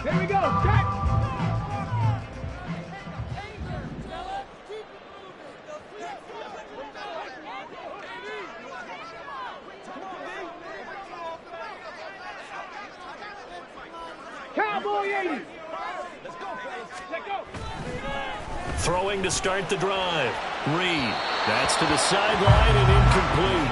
Here we go. Check. Cowboy 80. Let's go, fellas. Let go. Throwing to start the drive. Reed. That's to the sideline and incomplete.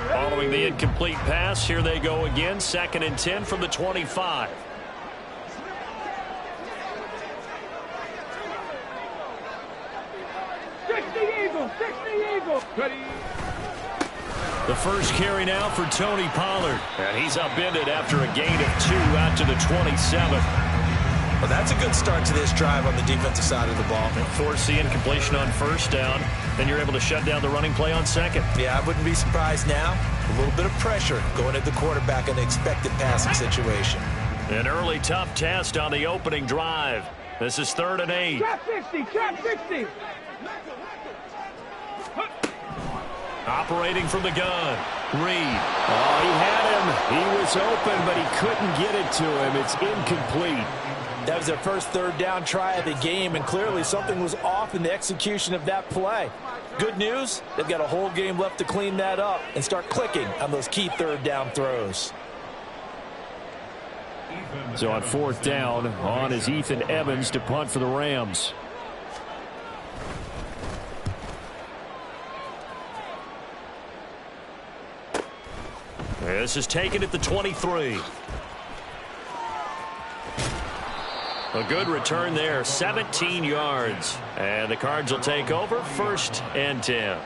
Following the incomplete pass, here they go again. 2nd and 10 from the 25. Ready. The first carry now for Tony Pollard. And he's upended after a gain of 2 out to the 27. Well, that's a good start to this drive on the defensive side of the ball. Force the incompletion on 1st down. Then you're able to shut down the running play on 2nd. Yeah, I wouldn't be surprised now. A little bit of pressure going at the quarterback in an expected passing situation. An early tough test on the opening drive. This is 3rd and 8. Trap 60. Trap 60. Operating from the gun. Reed. Oh, he had him. He was open, but he couldn't get it to him. It's incomplete. That was their first 3rd down try of the game, and clearly something was off in the execution of that play. Good news, they've got a whole game left to clean that up and start clicking on those key 3rd down throws. So on 4th down, on is Ethan Evans to punt for the Rams. This is taken at the 23. A good return there, 17 yards. And the Cards will take over, 1st and 10.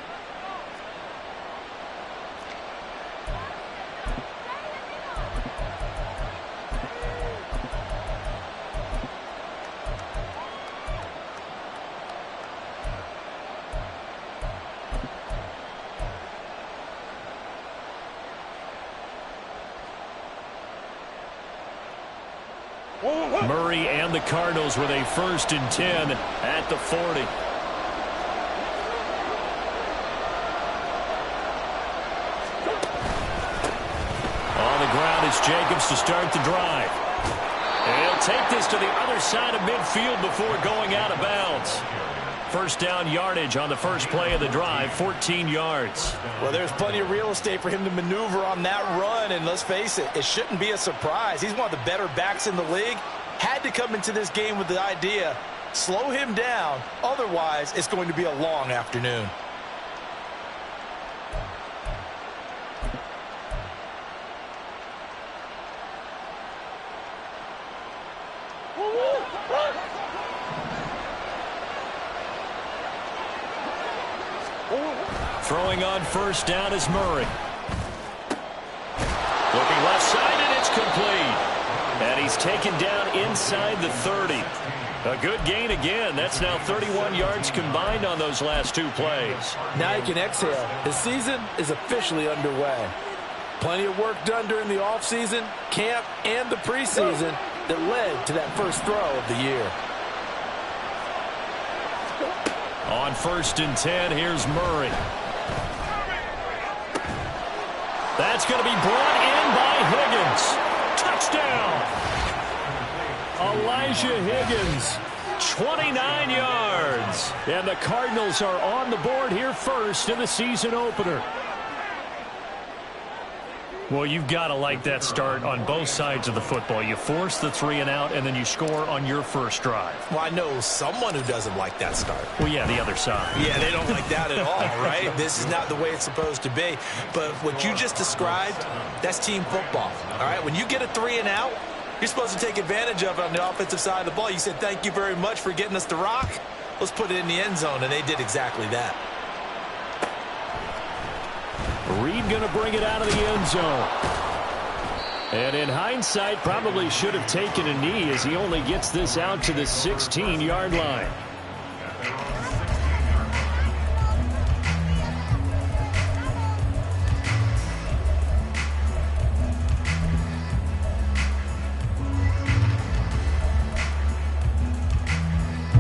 Murray and the Cardinals with a 1st and 10 at the 40. On the ground is Jacobs to start the drive. And he'll take this to the other side of midfield before going out of bounds. 1st down yardage on the first play of the drive, 14 yards. Well, there's plenty of real estate for him to maneuver on that run, and let's face it, it shouldn't be a surprise. He's one of the better backs in the league. Had to come into this game with the idea, slow him down, otherwise it's going to be a long afternoon. Throwing on 1st down is Murray. Looking left side, and it's complete. And he's taken down inside the 30. A good gain again. That's now 31 yards combined on those last 2 plays. Now he can exhale. The season is officially underway. Plenty of work done during the offseason, camp, and the preseason that led to that first throw of the year. On 1st and 10, here's Murray. That's going to be brought in by Higgins. Touchdown! Elijah Higgins, 29 yards. And the Cardinals are on the board here first in the season opener. Well, you've got to like that start on both sides of the football. You force the 3 and out, and then you score on your first drive. Well, I know someone who doesn't like that start. Well, yeah, the other side. Yeah, they don't like that at all, right? This is not the way it's supposed to be. But what you just described, that's team football, all right? When you get a 3 and out, you're supposed to take advantage of it on the offensive side of the ball. You said, thank you very much for getting us the rock. Let's put it in the end zone, and they did exactly that. Reed going to bring it out of the end zone. And in hindsight, probably should have taken a knee as he only gets this out to the 16-yard line.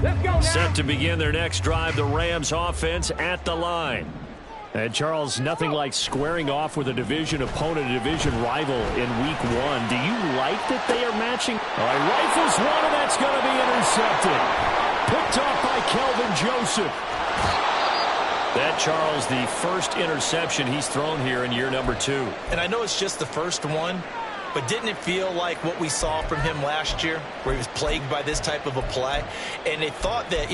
Let's go now. Set to begin their next drive, the Rams offense at the line. And, Charles, nothing like squaring off with a division opponent, a division rival in Week 1. Do you like that they are matching? All right, rifles one, and that's going to be intercepted. Picked off by Kelvin Joseph. That, Charles, the first interception he's thrown here in year number 2. And I know it's just the first one, but didn't it feel like what we saw from him last year, where he was plagued by this type of a play? And they thought that,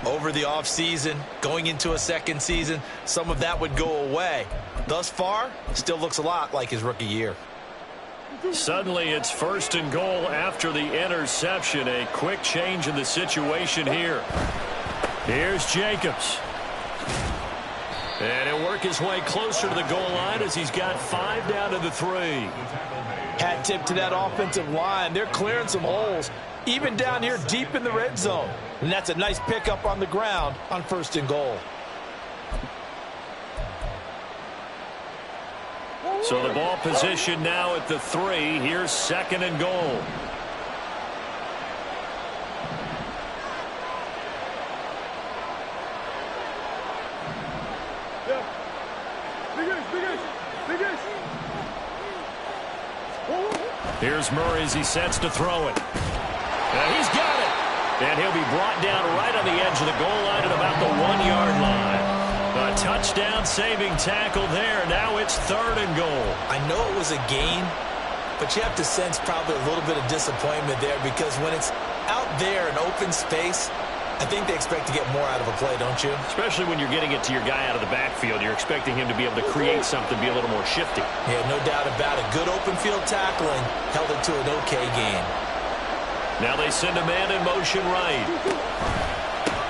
over the offseason, going into a second season, some of that would go away. Thus far, still looks a lot like his rookie year. Suddenly, it's 1st and goal after the interception. A quick change in the situation here. Here's Jacobs. And he'll work his way closer to the goal line as he's got 5 down to the 3. Hat tip to that offensive line. They're clearing some holes, even down here deep in the red zone. And that's a nice pickup on the ground on 1st and goal. So the ball position now at the 3. Here's 2nd and goal. Here's Murray as he sets to throw it. He's got it. And he'll be brought down right on the edge of the goal line at about the 1-yard line. A touchdown-saving tackle there. Now it's 3rd and goal. I know it was a gain, but you have to sense probably a little bit of disappointment there, because when it's out there in open space, I think they expect to get more out of a play, don't you? Especially when you're getting it to your guy out of the backfield. You're expecting him to be able to create something, be a little more shifty. Yeah, no doubt about it. Good open field tackling held it to an okay gain. Now they send a man in motion right.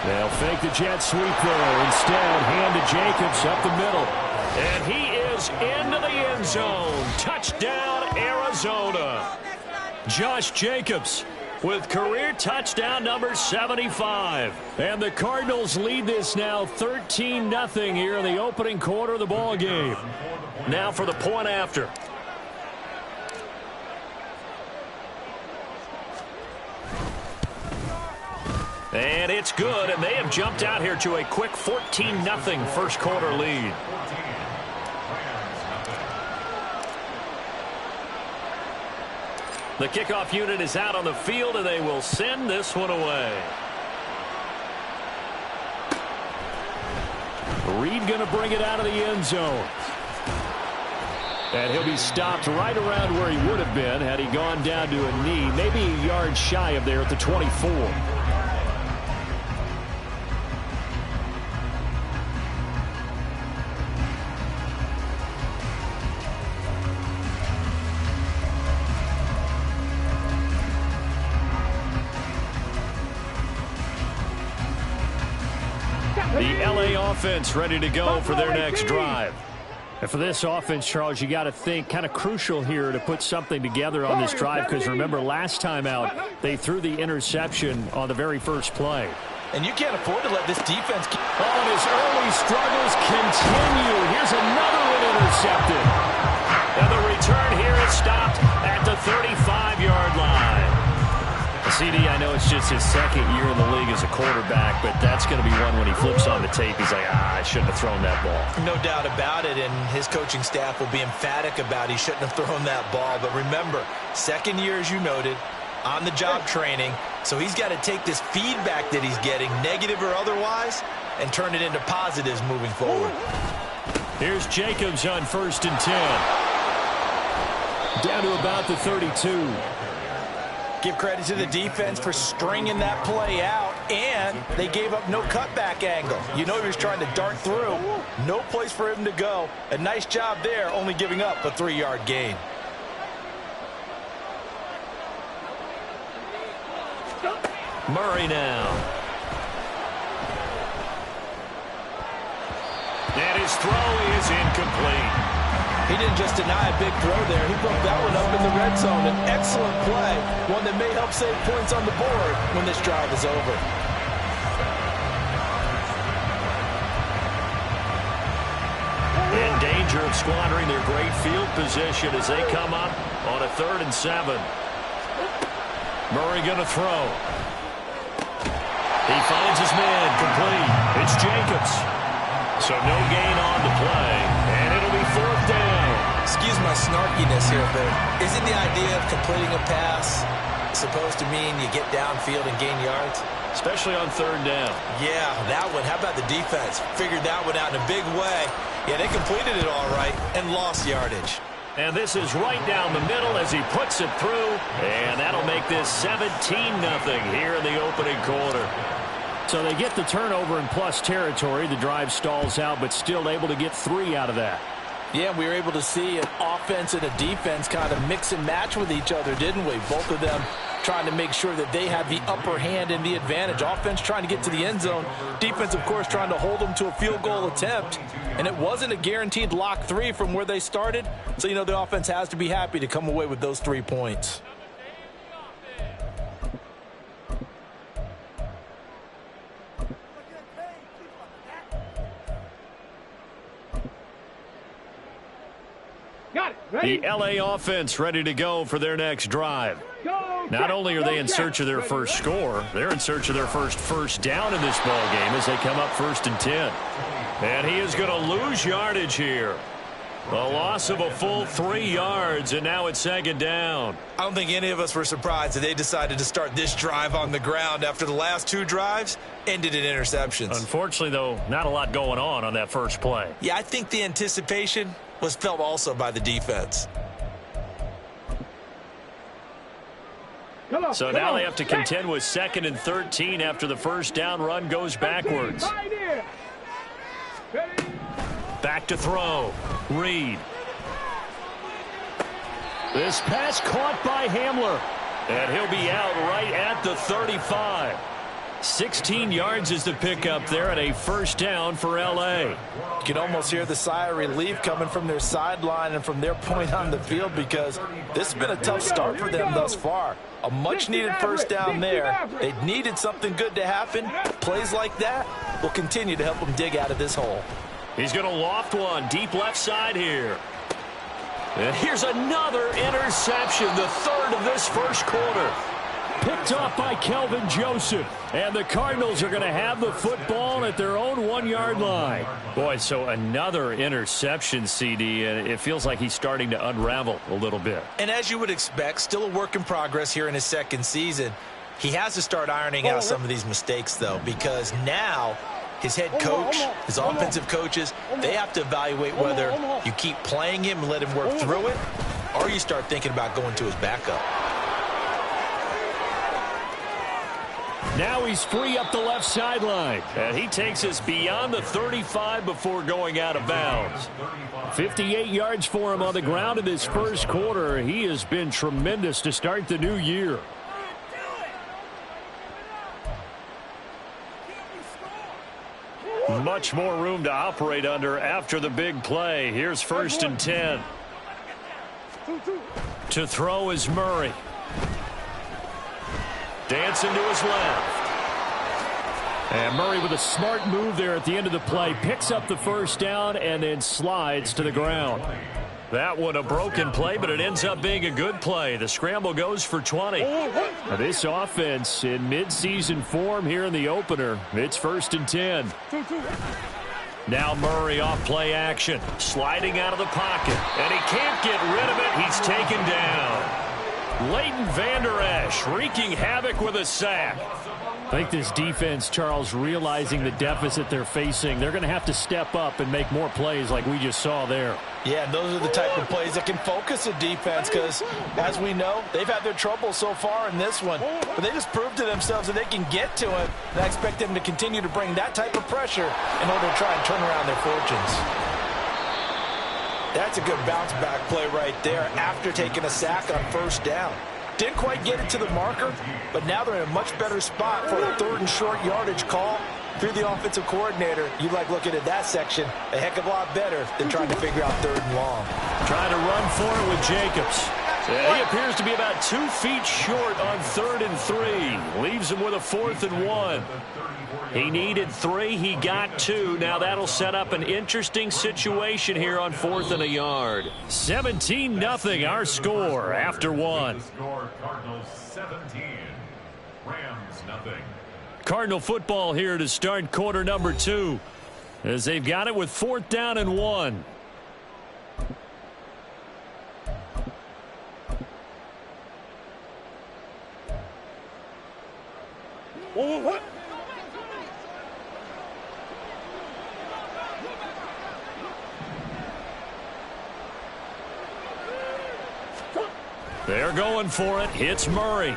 They'll fake the jet sweep there. Instead, hand to Jacobs up the middle. And he is into the end zone. Touchdown, Arizona. Josh Jacobs with career touchdown number 75. And the Cardinals lead this now 13-0 here in the opening quarter of the ball game. Now for the point after. And it's good, and they have jumped out here to a quick 14-0 first quarter lead. The kickoff unit is out on the field, and they will send this one away. Reed going to bring it out of the end zone. And he'll be stopped right around where he would have been had he gone down to a knee, maybe a yard shy of there at the 24. The LA offense ready to go for their next drive. And for this offense, Charles, you got to think kind of crucial here to put something together on this drive, because remember last time out they threw the interception on the very first play. And you can't afford to let this defense keep... Oh, and his early struggles continue. Here's another one intercepted. And the return here is stopped at the 35-yard line. CD, I know it's just his second year in the league as a quarterback, but that's going to be one when he flips on the tape. He's like, I shouldn't have thrown that ball. No doubt about it, and his coaching staff will be emphatic about he shouldn't have thrown that ball. But remember, second year, as you noted, on-the-job training, so he's got to take this feedback that he's getting, negative or otherwise, and turn it into positives moving forward. Here's Jacobs on 1st and 10. Down to about the 32. Give credit to the defense for stringing that play out, and they gave up no cutback angle. You know he was trying to dart through. No place for him to go. A nice job there, only giving up a 3-yard gain. Murray now. And his throw is incomplete. He didn't just deny a big throw there. He broke that one up in the red zone. An excellent play, one that may help save points on the board when this drive is over. In danger of squandering their great field position as they come up on a 3rd and 7. Murray going to throw. He finds his man complete. It's Jacobs. So no gain on the play, and it'll be 4th down. Excuse my snarkiness here, but isn't the idea of completing a pass supposed to mean you get downfield and gain yards? Especially on 3rd down. Yeah, that one. How about the defense? Figured that one out in a big way. Yeah, they completed it all right and lost yardage. And this is right down the middle as he puts it through. And that'll make this 17-0 here in the opening quarter. So they get the turnover in plus territory. The drive stalls out, but still able to get 3 out of that. Yeah, we were able to see an offense and a defense kind of mix and match with each other, didn't we? Both of them trying to make sure that they have the upper hand and the advantage. Offense trying to get to the end zone. Defense, of course, trying to hold them to a field goal attempt. And it wasn't a guaranteed lock 3 from where they started. So, you know, the offense has to be happy to come away with those 3 points. Got it. Ready? The LA offense ready to go for their next drive. Go, Not only are they in search of their first score, they're in search of their first down in this ball game as they come up 1st and 10. And he is going to lose yardage here. A loss of a full 3 yards, and now it's 2nd down. I don't think any of us were surprised that they decided to start this drive on the ground after the last 2 drives ended in interceptions. Unfortunately, though, not a lot going on that first play. Yeah, I think the anticipation was felt also by the defense. So now they have to contend with 2nd and 13 after the first down run goes backwards. Back to throw. Reed. This pass caught by Hamler. And he'll be out right at the 35. 16 yards is the pickup there at a 1st down for L.A. You can almost hear the sigh of relief coming from their sideline and from their point on the field because this has been a tough start for them thus far. A much-needed 1st down there. They needed something good to happen. Plays like that will continue to help them dig out of this hole. He's going to loft one deep left side here. And here's another interception, the 3rd of this first quarter. Picked off by Kelvin Joseph. And the Cardinals are going to have the football at their own 1-yard line. Boy, so another interception, CD, and it feels like he's starting to unravel a little bit. And as you would expect, still a work in progress here in his 2nd season. He has to start ironing out some of these mistakes, though, because now his head coach, his offensive coaches, they have to evaluate whether you keep playing him and let him work through it, or you start thinking about going to his backup. Now he's free up the left sideline. And he takes us beyond the 35 before going out of bounds. 58 yards for him on the ground in this first quarter. He has been tremendous to start the new year. Much more room to operate under after the big play. Here's 1st and 10. To throw is Murray. Dancing to his left. And Murray with a smart move there at the end of the play. Picks up the 1st down and then slides to the ground. That one a broken play, but it ends up being a good play. The scramble goes for 20. Now this offense in midseason form here in the opener. It's 1st and 10. Now Murray off play action. Sliding out of the pocket. And he can't get rid of it. He's taken down. Leighton Vander Esch wreaking havoc with a sack. I think this defense, Charles, realizing the deficit they're facing, they're going to have to step up and make more plays like we just saw there. Yeah, and those are the type of plays that can focus a defense because, as we know, they've had their trouble so far in this one. But they just proved to themselves that they can get to it, and I expect them to continue to bring that type of pressure in order to try and turn around their fortunes. That's a good bounce-back play right there after taking a sack on 1st down. Didn't quite get it to the marker, but now they're in a much better spot for a 3rd and short yardage call. Through the offensive coordinator, you like looking at that section a heck of a lot better than trying to figure out 3rd and long. Trying to run for it with Jacobs. He appears to be about 2 feet short on 3rd and 3. Leaves him with a 4th and 1. He needed 3. He got 2. Now that'll set up an interesting situation here on 4th and a yard. 17-0 our score after 1. Cardinals 17, Rams nothing. Cardinal football here to start quarter number 2 as they've got it with 4th down and 1. What? They're going for it. Hits Murray.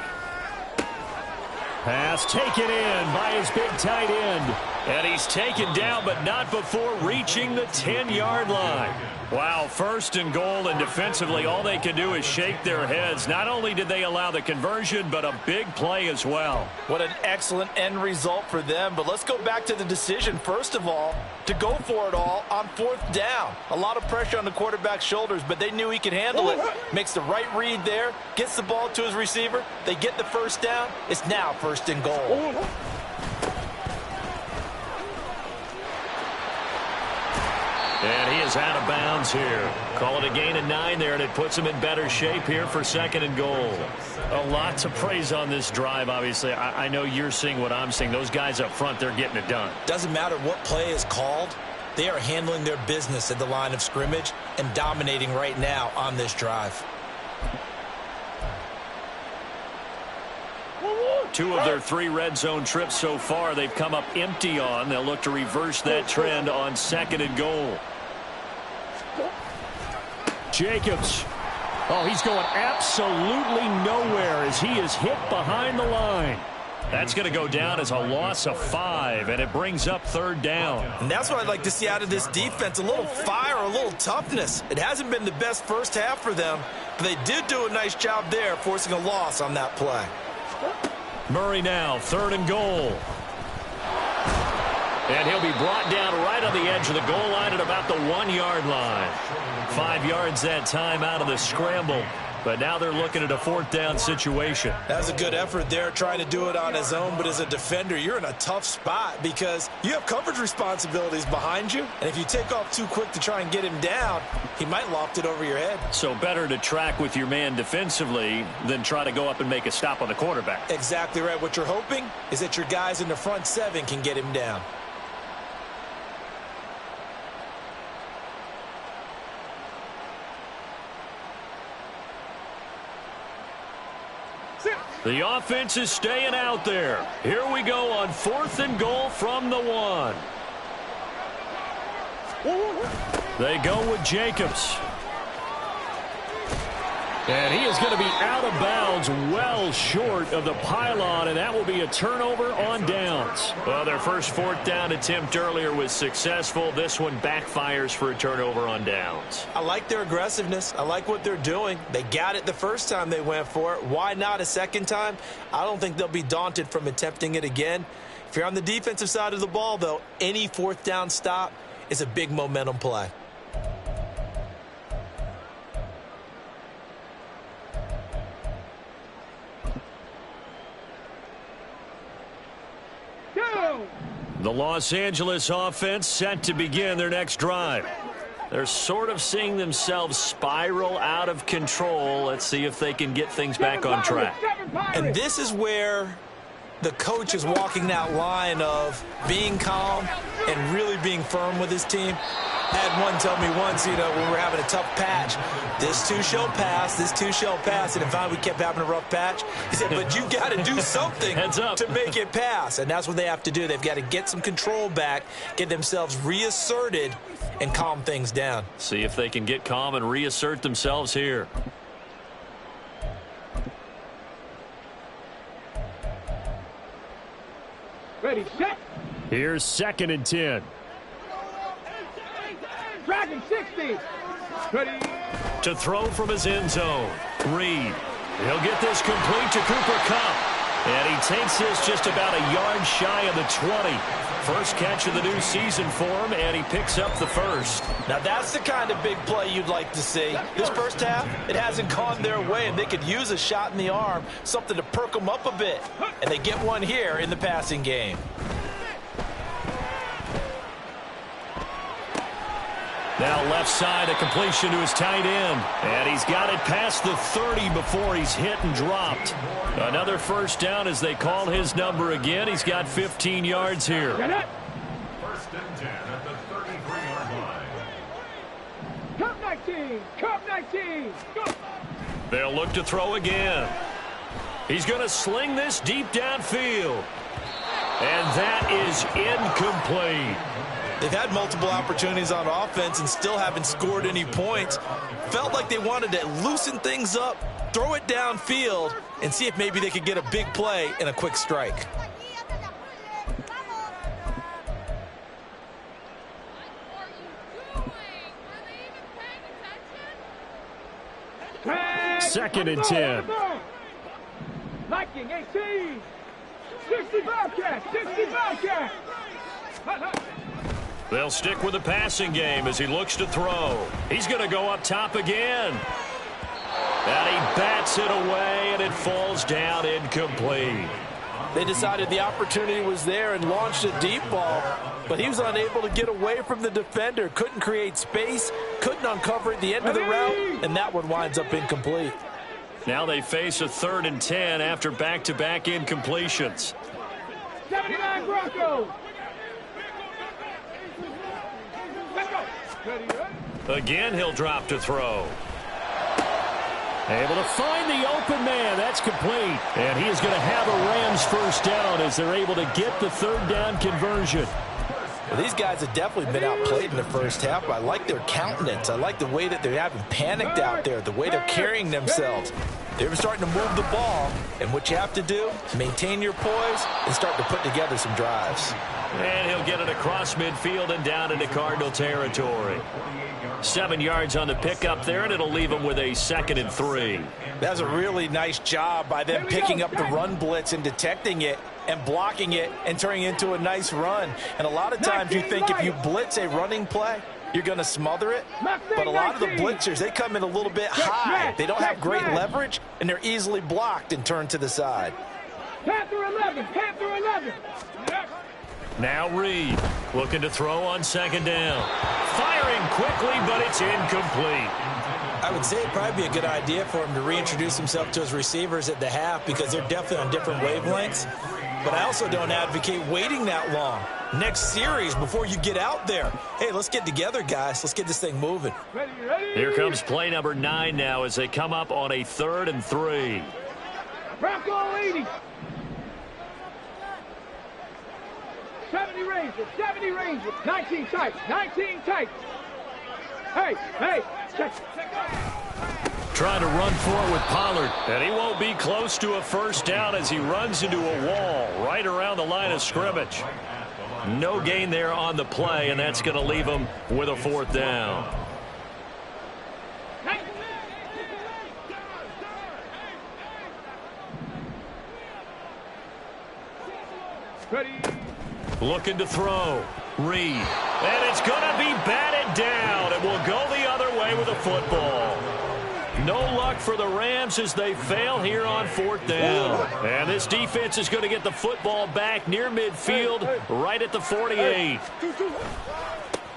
Pass taken in by his big tight end. And he's taken down, but not before reaching the 10-yard line. Wow, 1st and goal, and defensively all they can do is shake their heads. Not only did they allow the conversion, but a big play as well. What an excellent end result for them. But let's go back to the decision, first of all, to go for it all on 4th down. A lot of pressure on the quarterback's shoulders, but they knew he could handle it. Makes the right read there, gets the ball to his receiver. They get the 1st down. It's now 1st and goal. And he is out of bounds here. Call it a gain of 9 there, and it puts him in better shape here for 2nd and goal. A lot to praise on this drive, obviously. I know you're seeing what I'm seeing. Those guys up front, they're getting it done. Doesn't matter what play is called. They are handling their business at the line of scrimmage and dominating right now on this drive. 2 of their 3 red zone trips so far, they've come up empty on. They'll look to reverse that trend on 2nd and goal. Jacobs. Oh, he's going absolutely nowhere as he is hit behind the line. That's going to go down as a loss of 5, and it brings up 3rd down. And that's what I'd like to see out of this defense, a little fire, a little toughness. It hasn't been the best first half for them, but they did do a nice job there, forcing a loss on that play. Murray now, 3rd and goal. And he'll be brought down right on the edge of the goal line at about the 1-yard line. 5 yards that time out of the scramble. But now they're looking at a 4th down situation. That's a good effort there, trying to do it on his own. But as a defender, you're in a tough spot because you have coverage responsibilities behind you. And if you take off too quick to try and get him down, he might loft it over your head. So better to track with your man defensively than try to go up and make a stop on the quarterback. Exactly right. What you're hoping is that your guys in the front 7 can get him down. The offense is staying out there. Here we go on 4th and goal from the 1. They go with Jacobs. And he is going to be out of bounds well short of the pylon, and that will be a turnover on downs. Well, their first 4th down attempt earlier was successful. This one backfires for a turnover on downs. I like their aggressiveness. I like what they're doing. They got it the first time they went for it. Why not a second time? I don't think they'll be daunted from attempting it again. If you're on the defensive side of the ball, though, any 4th down stop is a big momentum play. The Los Angeles offense set to begin their next drive. They're sort of seeing themselves spiral out of control. Let's see if they can get things back on track. And this is where the coach is walking that line of being calm and really being firm with his team. I had one tell me once, when we were having a tough patch, this too shall pass, this too shall pass. And finally we kept having a rough patch. He said, but you got to do something to make it pass. And that's what they have to do. They've got to get some control back, get themselves reasserted, and calm things down. See if they can get calm and reassert themselves here. Ready, set. Here's 2nd and 10. Dragon 60. Ready. To throw from his end zone. Reed. He'll get this complete to Cooper Kupp. And he takes this just about a yard shy of the 20. First catch of the new season for him, and he picks up the 1st. Now that's the kind of big play you'd like to see. This first half, it hasn't gone their way, and they could use a shot in the arm, something to perk them up a bit. And they get one here in the passing game. Now left side, a completion to his tight end. And he's got it past the 30 before he's hit and dropped. Another first down as they call his number again. He's got 15 yards here. Get it. First and 10 at the 33-yard line. Cup 19. Cup 19. Go. They'll look to throw again. He's going to sling this deep downfield. And that is incomplete. They've had multiple opportunities on offense and still haven't scored any points. Felt like they wanted to loosen things up, throw it downfield, and see if maybe they could get a big play and a quick strike. Second and 10. Liking 18. 60 Bobcat. 60 Bobcat. They'll stick with the passing game as he looks to throw. He's going to go up top again. And he bats it away, and it falls down incomplete. They decided the opportunity was there and launched a deep ball, but he was unable to get away from the defender. Couldn't create space, couldn't uncover at the end of the route, and that one winds up incomplete. Now they face a 3rd and 10 after back-to-back incompletions. 79 Broncos. Let's go. Ready, ready. Again, he'll drop to throw. Able to find the open man. That's complete. And he is going to have a Rams first down as they're able to get the 3rd down conversion. Well, these guys have definitely been outplayed in the first half. I like their countenance. I like the way that they haven't panicked out there, the way they're carrying themselves. They're starting to move the ball, and what you have to do is maintain your poise and start to put together some drives. And he'll get it across midfield and down into Cardinal territory. 7 yards on the pickup there, and it'll leave him with a 2nd and 3. That's a really nice job by them picking up the run blitz and detecting it and blocking it and turning it into a nice run. And a lot of times you think if you blitz a running play, you're going to smother it. But a lot of the blitzers, they come in a little bit high. They don't have great leverage, and they're easily blocked and turned to the side. Panther 11. Panther 11. Now Reed looking to throw on 2nd down. Firing quickly, but it's incomplete. I would say it'd probably be a good idea for him to reintroduce himself to his receivers at the half because they're definitely on different wavelengths. But I also don't advocate waiting that long. Next series before you get out there. Hey, let's get together, guys. Let's get this thing moving. Ready, ready. Here comes play number 9 now as they come up on a 3rd and 3. Bronco 80. 70 Rangers. 70 Rangers. 19 tight. 19 tight. Hey, hey. Check. Trying to run forward with Pollard, and he won't be close to a first down as he runs into a wall right around the line of scrimmage. No gain there on the play, and that's going to leave him with a 4th down. Ready. Looking to throw. Reed. And it's going to be batted down. It will go the other way with a football. No luck for the Rams as they fail here on 4th down. And this defense is going to get the football back near midfield, right at the 48.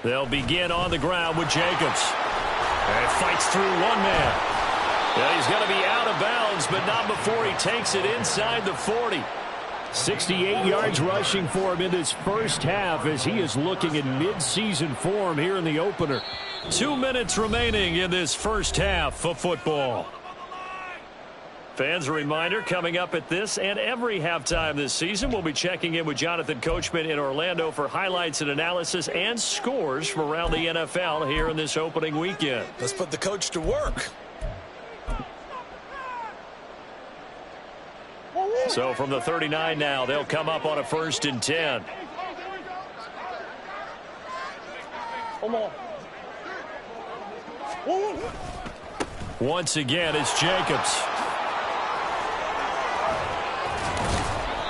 They'll begin on the ground with Jacobs. And fights through one man. And he's going to be out of bounds, but not before he takes it inside the 40. 68 yards rushing for him in this first half as he is looking in mid-season form here in the opener. 2 minutes remaining in this first half of football. Fans, a reminder, coming up at this and every halftime this season, we'll be checking in with Jonathan Coachman in Orlando for highlights and analysis and scores from around the NFL here in this opening weekend. Let's put the coach to work. So from the 39 now, they'll come up on a 1st and 10. Come on. Once again, it's Jacobs.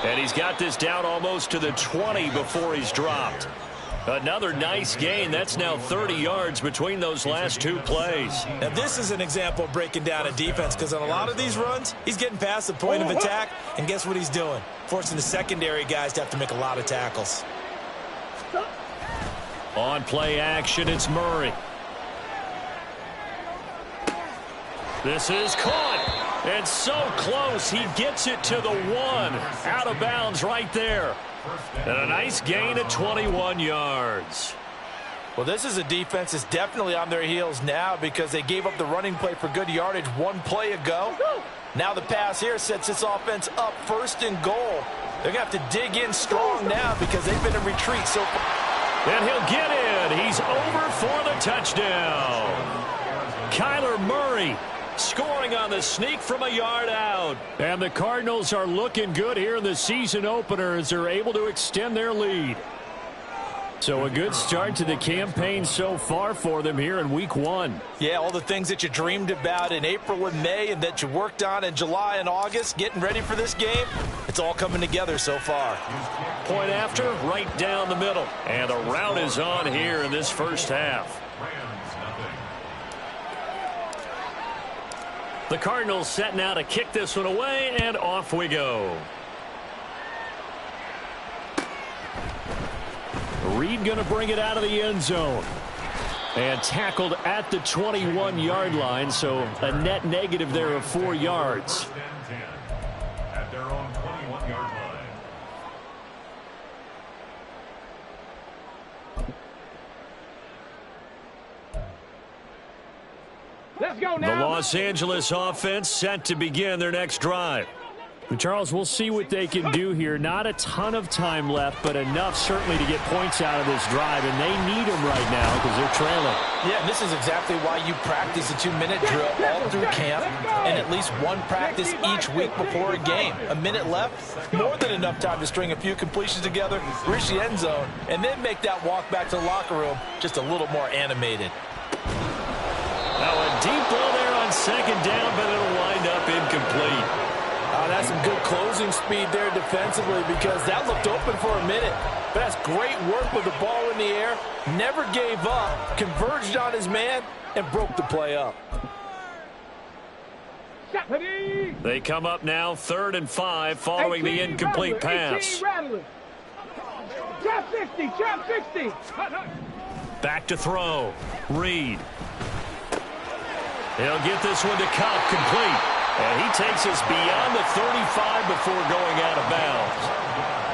And he's got this down almost to the 20 before he's dropped. Another nice gain. That's now 30 yards between those last 2 plays. Now, this is an example of breaking down a defense because on a lot of these runs, he's getting past the point of attack, and guess what he's doing? Forcing the secondary guys to have to make a lot of tackles. On play action, it's Murray. This is caught. And so close, he gets it to the 1. Out of bounds right there. And a nice gain of 21 yards. Well, this is a defense that's definitely on their heels now because they gave up the running play for good yardage one play ago. Now the pass here sets this offense up 1st and goal. They're going to have to dig in strong now because they've been in retreat so far. And he'll get in. He's over for the touchdown. Kyler Murray scoring on the sneak from a yard out. And the Cardinals are looking good here in the season opener as they're able to extend their lead. So a good start to the campaign so far for them here in week 1. Yeah, all the things that you dreamed about in April and May and that you worked on in July and August, getting ready for this game, it's all coming together so far. Point after, right down the middle. And the route is on here in this first half. The Cardinals set now to kick this one away, and off we go. Reed going to bring it out of the end zone. And tackled at the 21-yard line, so a net negative there of 4 yards. At their own 21-yard line. Let's go now. The Los Angeles offense set to begin their next drive. And Charles, we'll see what they can do here. Not a ton of time left, but enough certainly to get points out of this drive, and they need them right now because they're trailing. Yeah, and this is exactly why you practice a 2-minute drill all through camp and at least one practice each week before a game. A minute left, more than enough time to string a few completions together, reach the end zone, and then make that walk back to the locker room just a little more animated. Now a deep ball there on 2nd down, but it'll wind up incomplete. That's some good closing speed there defensively because that looked open for a minute. But that's great work with the ball in the air. Never gave up, converged on his man, and broke the play up. They come up now 3rd and 5 following the incomplete pass. Trap 60, trap 60. Back to throw. Reed. He'll get this one to Cobb, complete. And he takes us beyond the 35 before going out of bounds.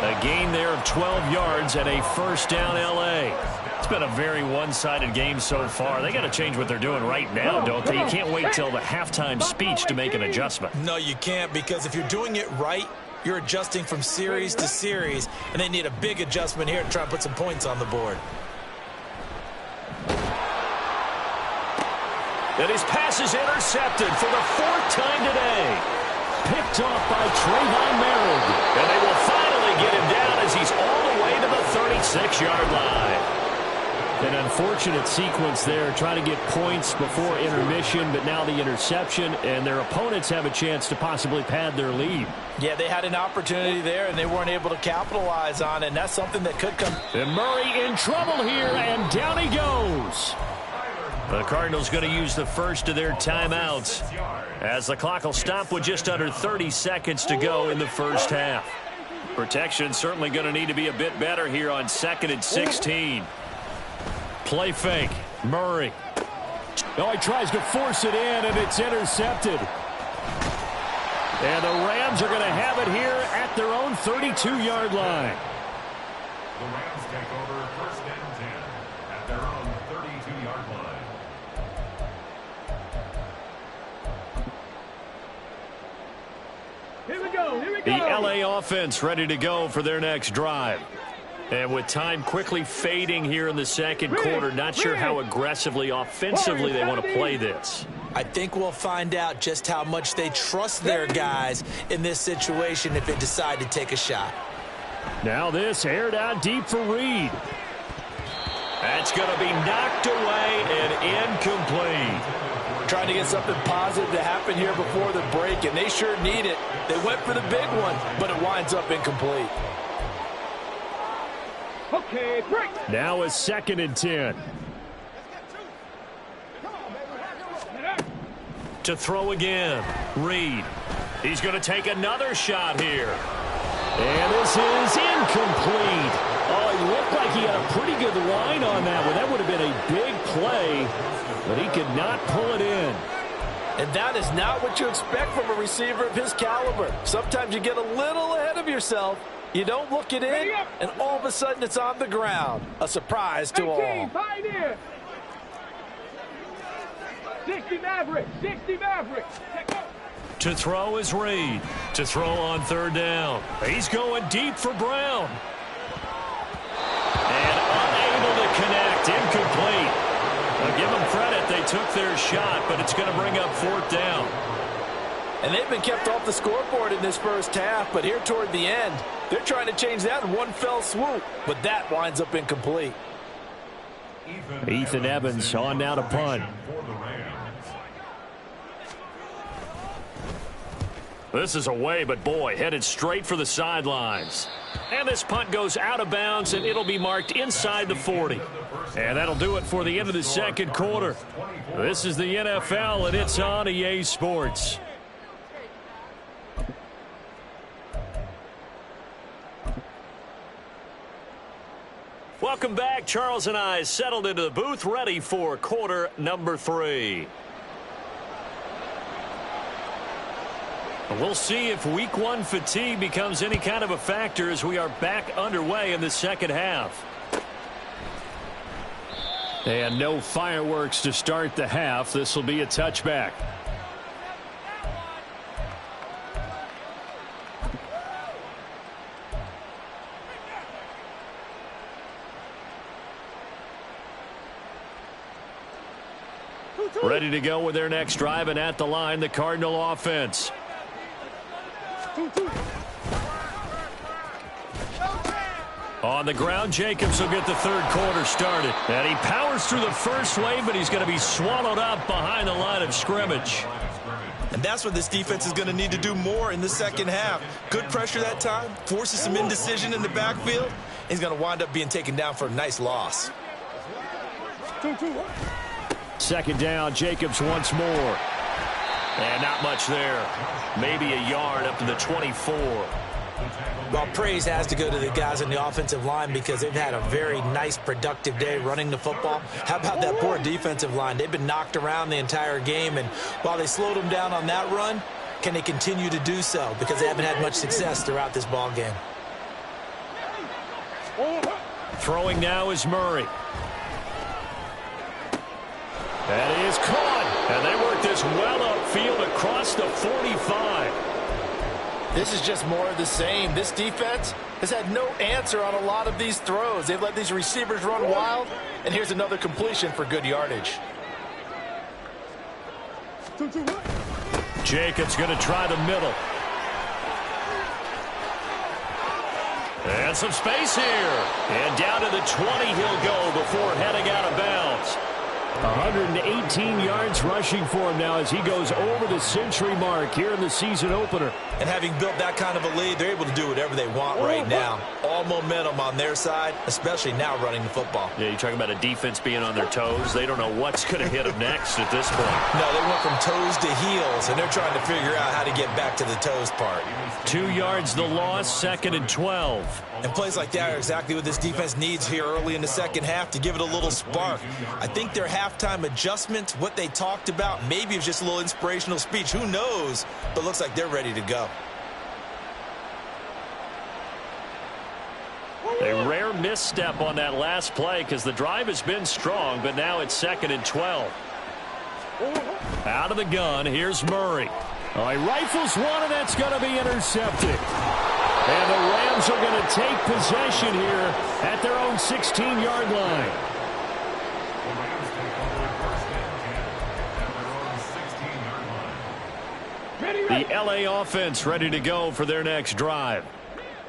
A gain there of 12 yards and a 1st down L.A. It's been a very one-sided game so far. They got to change what they're doing right now, don't they? You can't wait till the halftime speech to make an adjustment. No, you can't, because if you're doing it right, you're adjusting from series to series, and they need a big adjustment here to try and put some points on the board. And his pass is intercepted for the 4th time today. Picked off by Trayvon Merritt. And they will finally get him down as he's all the way to the 36-yard line. An unfortunate sequence there, trying to get points before intermission, but now the interception, and their opponents have a chance to possibly pad their lead. Yeah, they had an opportunity there, and they weren't able to capitalize on it, and that's something that could come. And Murray in trouble here, and down he goes. The Cardinals going to use the first of their timeouts as the clock will stop with just under 30 seconds to go in the first half. Protection certainly going to need to be a bit better here on 2nd and 16. Play fake. Murray. Oh, he tries to force it in, and it's intercepted. And the Rams are going to have it here at their own 32-yard line. The Rams take over 1st and 10 at their own 32-yard line. Here we go, here we go. The LA offense ready to go for their next drive. And with time quickly fading here in the 2nd quarter, not sure how aggressively, offensively they want to play this. I think we'll find out just how much they trust their guys in this situation if they decide to take a shot. Now this aired out deep for Reed. That's going to be knocked away and incomplete. Trying to get something positive to happen here before the break, and they sure need it. They went for the big one, but it winds up incomplete. Okay, break. Now a 2nd and 10. To throw again. Reed. He's going to take another shot here. And this is incomplete. Oh, he looked like he had a pretty good line on that one. That would have been a big play, but he could not pull it in. And that is not what you expect from a receiver of his caliber. Sometimes you get a little ahead of yourself. You don't look it in, and all of a sudden it's on the ground. A surprise to all. Pioneer. 60 Maverick. 60 Maverick. To throw is Reed. To throw on third down. He's going deep for Brown. And unable to connect. Incomplete. I'll give them credit. They took their shot, but it's going to bring up fourth down. And they've been kept off the scoreboard in this first half, but here toward the end, they're trying to change that in one fell swoop, but that winds up incomplete. Ethan Evans on now to punt. This is away, but boy, headed straight for the sidelines. And this punt goes out of bounds, and it'll be marked inside the 40. And that'll do it for the end of the second quarter. This is the NFL, and it's on EA Sports. Welcome back. Charles and I settled into the booth, ready for quarter number 3. We'll see if week 1 fatigue becomes any kind of a factor as we are back underway in the second half. And no fireworks to start the half. This will be a touchback. Ready to go with their next drive, and at the line, the Cardinal offense. On the ground, Jacobs will get the third quarter started. And he powers through the first wave, but he's going to be swallowed up behind the line of scrimmage. And that's what this defense is going to need to do more in the second half. Good pressure that time, forces some indecision in the backfield. He's going to wind up being taken down for a nice loss. Second down, Jacobs once more. And not much there. Maybe a yard up to the 24. Well, praise has to go to the guys on the offensive line because they've had a very nice, productive day running the football. How about that poor defensive line? They've been knocked around the entire game, and while they slowed them down on that run, can they continue to do so? Because they haven't had much success throughout this ball game. Throwing now is Murray. That is caught. And they work this well upfield across the 45. This is just more of the same. This defense has had no answer on a lot of these throws. They've let these receivers run wild, and here's another completion for good yardage. Jacobs going to try the middle. And some space here. And down to the 20 he'll go before heading out of bounds. 118 yards rushing for him now as he goes over the century mark here in the season opener. And having built that kind of a lead, they're able to do whatever they want right now. All momentum on their side, especially now running the football. Yeah, you're talking about a defense being on their toes. They don't know what's going to hit them next at this point. No, they went from toes to heels, and they're trying to figure out how to get back to the toes part. 2 yards the loss, 2nd and 12. And plays like that are exactly what this defense needs here early in the second half to give it a little spark. I think their halftime adjustments, what they talked about, maybe it was just a little inspirational speech. Who knows? But looks like they're ready to go. A rare misstep on that last play because the drive has been strong, but now it's 2nd and 12. Out of the gun, here's Murray. Oh, he rifles one, and that's going to be intercepted. And the Rams are going to take possession here at their own 16-yard line. The LA offense ready to go for their next drive.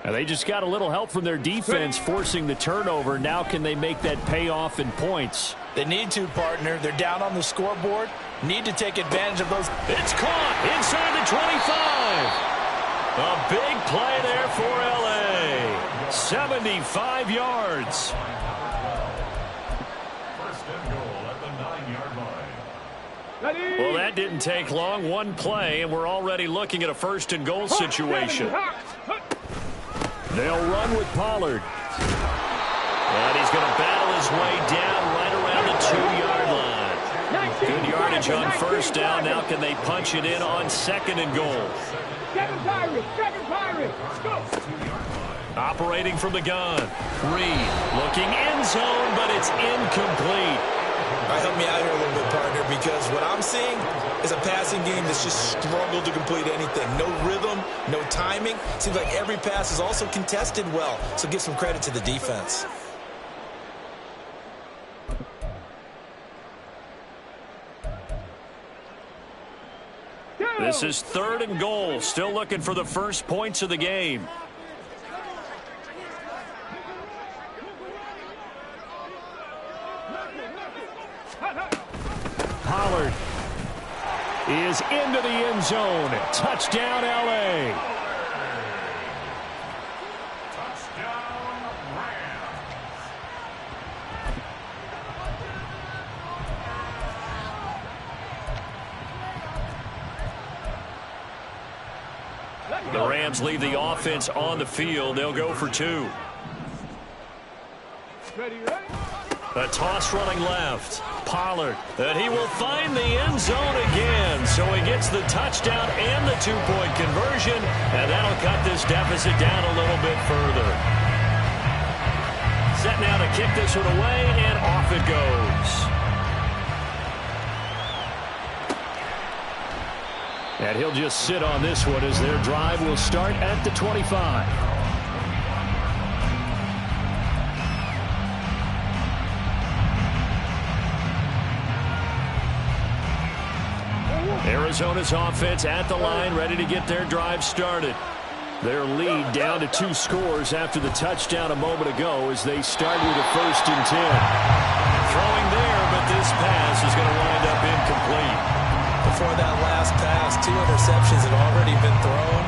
And they just got a little help from their defense forcing the turnover. Now can they make that pay off in points? They need to, partner. They're down on the scoreboard. Need to take advantage of those. It's caught inside the 25. A big play there for LA. 75 yards. First and goal at the 9-yard line. Well, that didn't take long. One play, and we're already looking at a first and goal situation. They'll run with Pollard. And he's going to battle his way down right around the 2-yard line. Good yardage yardage on first down. Now can they punch it in on second and goal? Seven Pirates, go! Operating from the gun. Reed looking end zone, but it's incomplete. All right, help me out here a little bit, partner, because what I'm seeing is a passing game that's just struggled to complete anything. No rhythm, no timing. Seems like every pass is also contested well, so give some credit to the defense. This is third and goal. Still looking for the first points of the game. Pollard is into the end zone. Touchdown, LA. Touchdown, Rams. The Rams leave the offense on the field. They'll go for two. Ready? A toss running left. Pollard. And he will find the end zone again. So he gets the touchdown and the two-point conversion. And that'll cut this deficit down a little bit further. Set now to kick this one away, and off it goes. And he'll just sit on this one as their drive will start at the 25. Arizona's offense at the line, ready to get their drive started. Their lead down to 2 scores after the touchdown a moment ago as they start with a 1st and 10. Throwing there, but this pass is going to wind up incomplete. Before that last pass, 2 interceptions had already been thrown.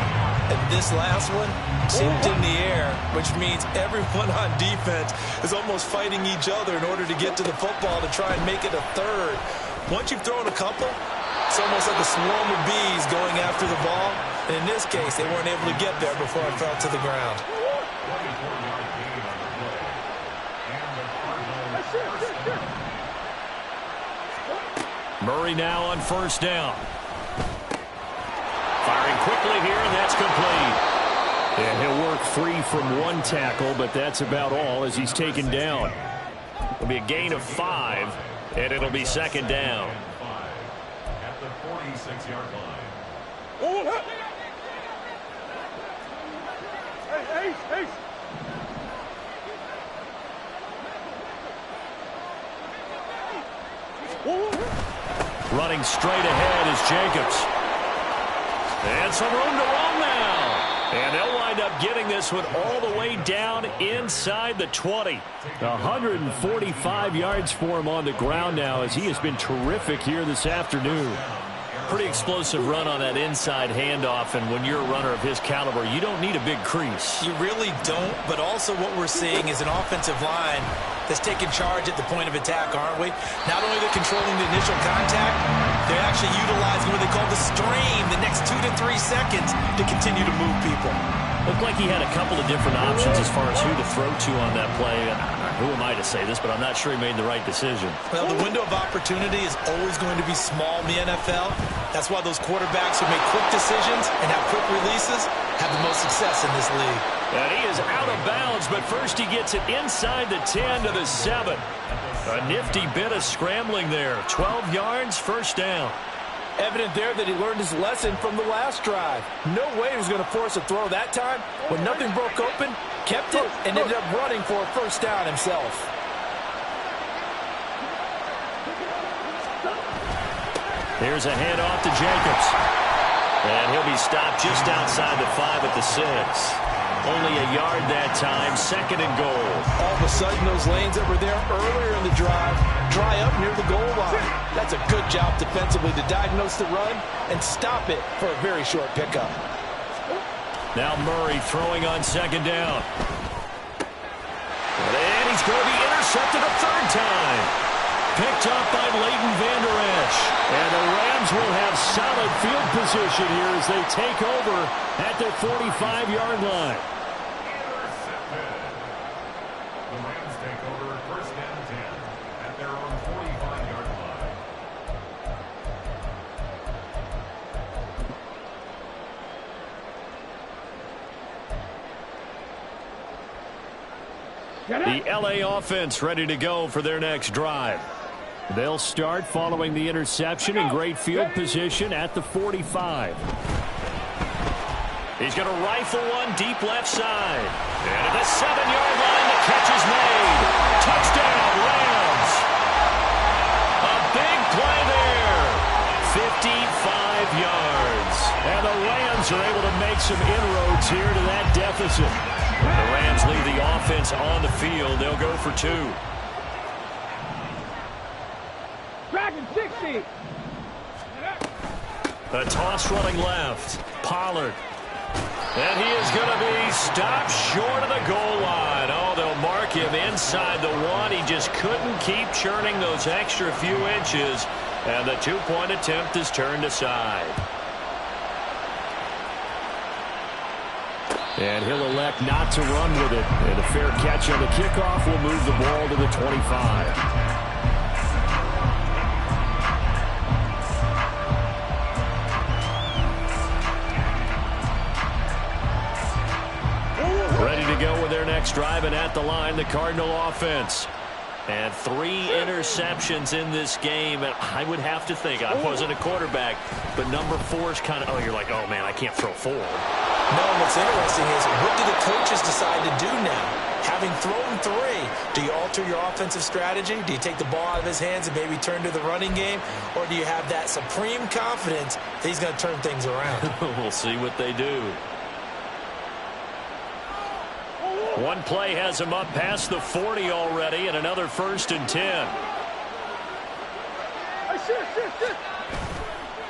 And this last one tipped in the air, which means everyone on defense is almost fighting each other in order to get to the football to try and make it a third. Once you've thrown a couple, it's almost like a swarm of bees going after the ball. And in this case, they weren't able to get there before it fell to the ground. Murray now on 1st down. Firing quickly here, and that's complete. And he'll work free from 1 tackle, but that's about all as he's taken down. It'll be a gain of 5, and it'll be 2nd down. At the 46-yard line. Hey. Running straight ahead is Jacobs. And some room to run now. And they'll wind up getting this one all the way down inside the 20. 145 yards for him on the ground now as he has been terrific here this afternoon. Pretty explosive run on that inside handoff, and when you're a runner of his caliber, you don't need a big crease. You really don't, but also what we're seeing is an offensive line that's taking charge at the point of attack, aren't we? Not only they're controlling the initial contact, they're actually utilizing what they call the stream, the next 2 to 3 seconds to continue to move people. Looked like he had a couple of different options as far as who to throw to on that play. And who am I to say this, but I'm not sure he made the right decision. Well, the window of opportunity is always going to be small in the NFL. That's why those quarterbacks who make quick decisions and have quick releases have the most success in this league. And he is out of bounds, but first he gets it inside the 10 to the 7. A nifty bit of scrambling there. 12 yards, 1st down. Evident there that he learned his lesson from the last drive. No way he was going to force a throw that time. When nothing broke open, kept it, and ended up running for a 1st down himself. Here's a handoff to Jacobs. And he'll be stopped just outside the 5 at the 6. Only a yard that time, 2nd and goal. All of a sudden, those lanes that were there earlier in the drive dry up near the goal line. That's a good job defensively to diagnose the run and stop it for a very short pickup. Now Murray throwing on 2nd down. And he's going to be intercepted a 3rd time. Picked up by Leighton Vander Esch. And the Rams will have solid field position here as they take over at their 45-yard line. The Rams take over 1st and 10 at their own 45-yard line. The LA offense ready to go for their next drive. They'll start following the interception in great field position at the 45. He's going to rifle one deep left side. And at the 7-yard line, the catch is made. Touchdown, Rams. A big play there. 55 yards. And the Rams are able to make some inroads here to that deficit. The Rams leave the offense on the field. They'll go for 2. Dragon 60. A toss running left. Pollard. And he is going to be stopped short of the goal line. Oh, they'll mark him inside the 1. He just couldn't keep churning those extra few inches. And the 2-point attempt is turned aside. And he'll elect not to run with it. And a fair catch on the kickoff will move the ball to the 25. Ready to go with their next drive, and at the line, the Cardinal offense. And 3 interceptions in this game, and I would have to think, I wasn't a quarterback, but number 4 is kind of, you're like, oh, man, I can't throw 4. No, what's interesting is, what do the coaches decide to do now? Having thrown 3, do you alter your offensive strategy? Do you take the ball out of his hands and maybe turn to the running game? Or do you have that supreme confidence that he's going to turn things around? We'll see what they do. One play has him up past the 40 already, and another 1st and 10.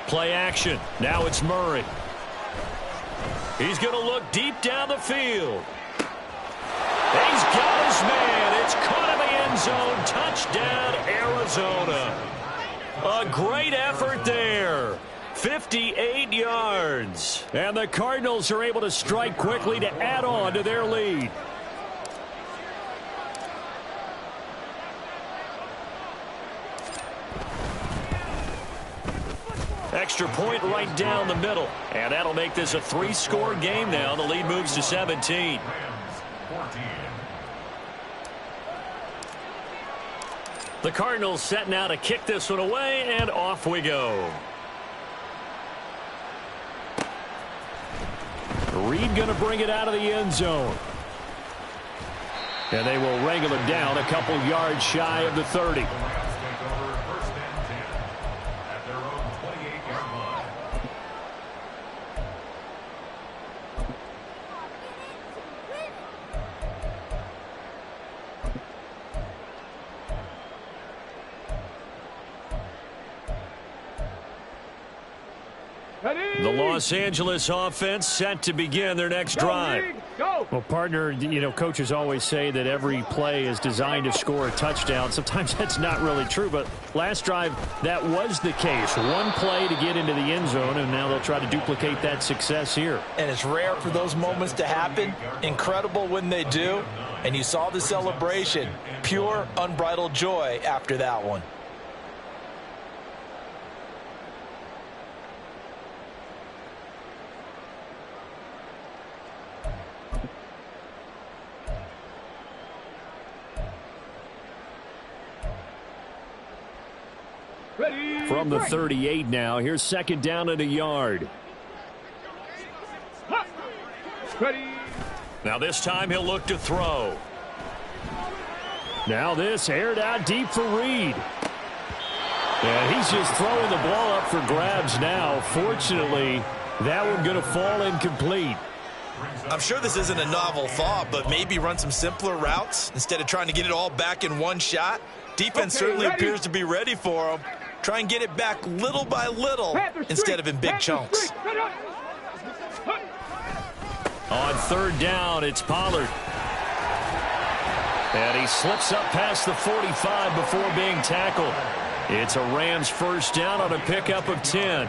Play action. Now it's Murray. He's going to look deep down the field. He's got his man. It's caught in the end zone. Touchdown, Arizona. A great effort there. 58 yards. And the Cardinals are able to strike quickly to add on to their lead. Extra point right down the middle. And that'll make this a 3-score game now. The lead moves to 17. The Cardinals setting out to kick this one away, and off we go. Reed going to bring it out of the end zone. And they will wrangle it down a couple yards shy of the 30. The Los Angeles offense set to begin their next drive. Well, partner, coaches always say that every play is designed to score a touchdown. Sometimes that's not really true, but last drive, that was the case. One play to get into the end zone, and now they'll try to duplicate that success here. And it's rare for those moments to happen. Incredible when they do. And you saw the celebration. Pure, unbridled joy after that one. From the 38 now, here's 2nd down and a yard. Now this time he'll look to throw. Now this aired out deep for Reed. And he's just throwing the ball up for grabs now. Fortunately, that one going to fall incomplete. I'm sure this isn't a novel thought, but maybe run some simpler routes instead of trying to get it all back in one shot. Defense certainly appears to be ready for him. Try and get it back little by little instead of in big chunks. On 3rd down, it's Pollard. And he slips up past the 45 before being tackled. It's a Rams 1st down on a pickup of 10. And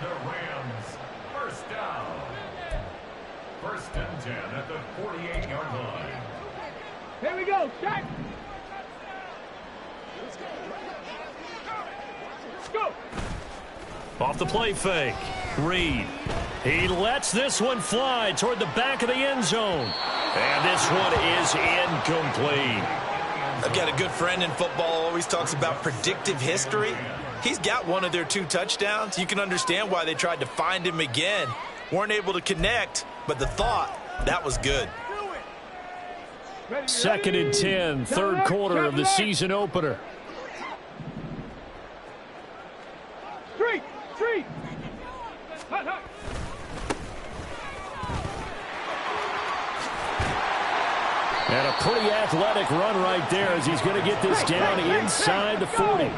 the Rams 1st down. 1st and 10 at the 48-yard line. Here we go. Shot. Go. Off the play fake. Reed. He lets this one fly toward the back of the end zone. And this one is incomplete. I've got a good friend in football, always talks about predictive history. He's got one of their 2 touchdowns. You can understand why they tried to find him again. Weren't able to connect, but the thought, that was good. 2nd and 10, third quarter of the season opener. Street! And a pretty athletic run right there as he's going to get this down inside the 40.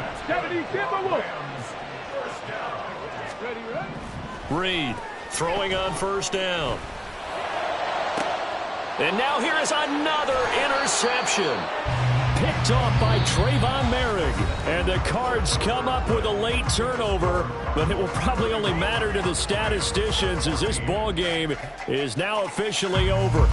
Reed throwing on first down. And now here is another interception. Picked off by Trayvon Merrick. And the Cards come up with a late turnover, but it will probably only matter to the statisticians as this ball game is now officially over.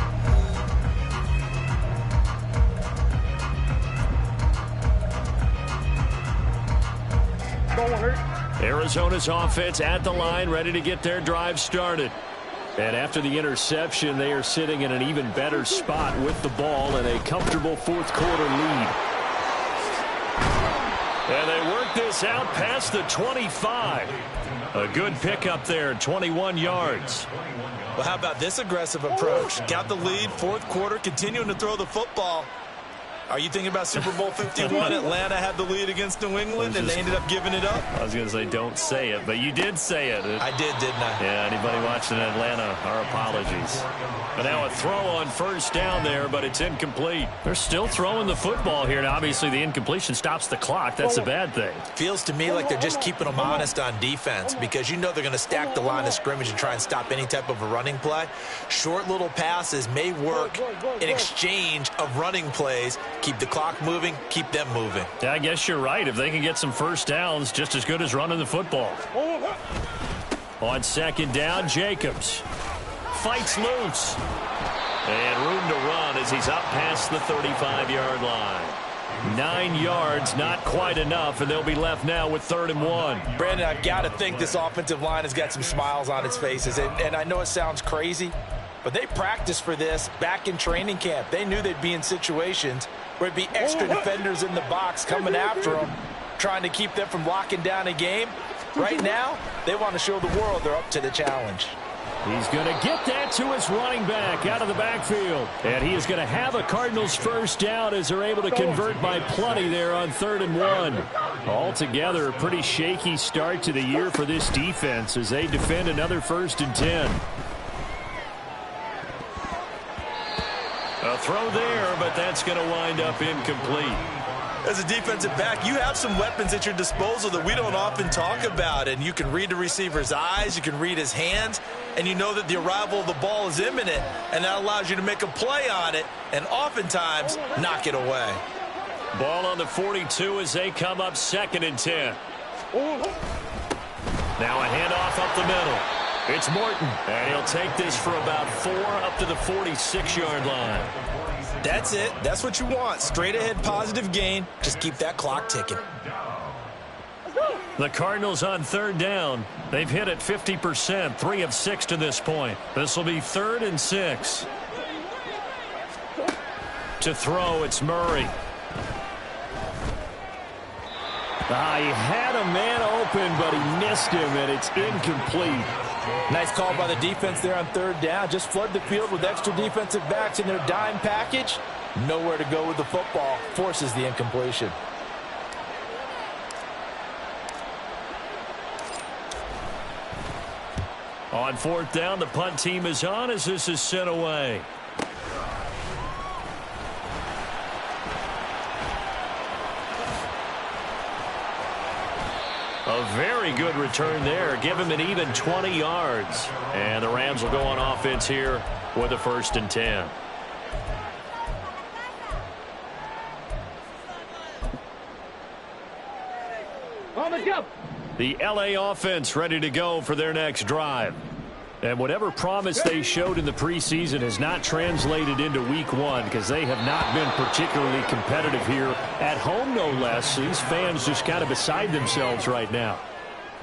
Arizona's offense at the line, ready to get their drive started. And after the interception, they are sitting in an even better spot with the ball and a comfortable fourth quarter lead. And they work this out past the 25. A good pickup there, 21 yards. Well, how about this aggressive approach? Got the lead, fourth quarter, continuing to throw the football. Are you thinking about Super Bowl 51? Atlanta had the lead against New England, and they ended up giving it up? I was going to say don't say it, but you did say it. I did, didn't I? Yeah, anybody watching Atlanta, our apologies. But now a throw on first down there, but it's incomplete. They're still throwing the football here, and obviously the incompletion stops the clock. That's a bad thing. Feels to me like they're just keeping them honest on defense because you know they're going to stack the line of scrimmage and try and stop any type of a running play. Short little passes may work in exchange of running plays. Keep the clock moving, keep them moving. Yeah, I guess you're right. If they can get some first downs, just as good as running the football. On second down, Jacobs fights loose. And room to run as he's up past the 35-yard line. 9 yards, not quite enough, and they'll be left now with 3rd and 1. Brandon, I've got to think this offensive line has got some smiles on its faces. And I know it sounds crazy, but they practiced for this back in training camp. They knew they'd be in situations where it'd be extra defenders in the box coming after them, trying to keep them from locking down a game. Right now, they want to show the world they're up to the challenge. He's going to get that to his running back out of the backfield. And he is going to have a Cardinals first down as they're able to convert by plenty there on 3rd and 1. Altogether, a pretty shaky start to the year for this defense as they defend another 1st and 10. A throw there, but that's going to wind up incomplete. As a defensive back, you have some weapons at your disposal that we don't often talk about, and you can read the receiver's eyes, you can read his hands, and you know that the arrival of the ball is imminent, and that allows you to make a play on it and oftentimes knock it away. Ball on the 42 as they come up 2nd and 10. Now a handoff up the middle. It's Morton, and he'll take this for about 4 up to the 46-yard line. That's it. That's what you want. Straight ahead positive gain. Just keep that clock ticking. The Cardinals on 3rd down. They've hit it 50%, 3 of 6 to this point. This will be 3rd and 6. To throw, it's Murray. He had a man open, but he missed him, and it's incomplete. Nice call by the defense there on 3rd down. Just flood the field with extra defensive backs in their dime package. Nowhere to go with the football. Forces the incompletion. On 4th down, the punt team is on as this is sent away. A very good return there. Give him an even 20 yards. And the Rams will go on offense here with a 1st and 10. On the jump. The LA offense ready to go for their next drive. And whatever promise they showed in the preseason has not translated into week 1 because they have not been particularly competitive here at home, no less. These fans just kind of beside themselves right now.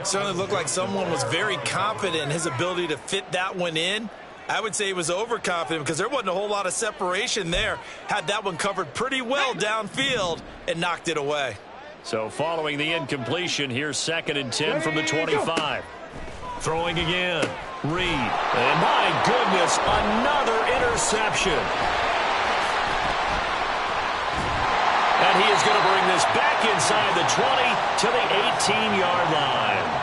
It certainly looked like someone was very confident in his ability to fit that one in. I would say he was overconfident because there wasn't a whole lot of separation there. Had that one covered pretty well downfield and knocked it away. So following the incompletion, here's 2nd and 10 from the 25. Throwing again. Reed. And my goodness, another interception. And he is going to bring this back inside the 20 to the 18-yard line.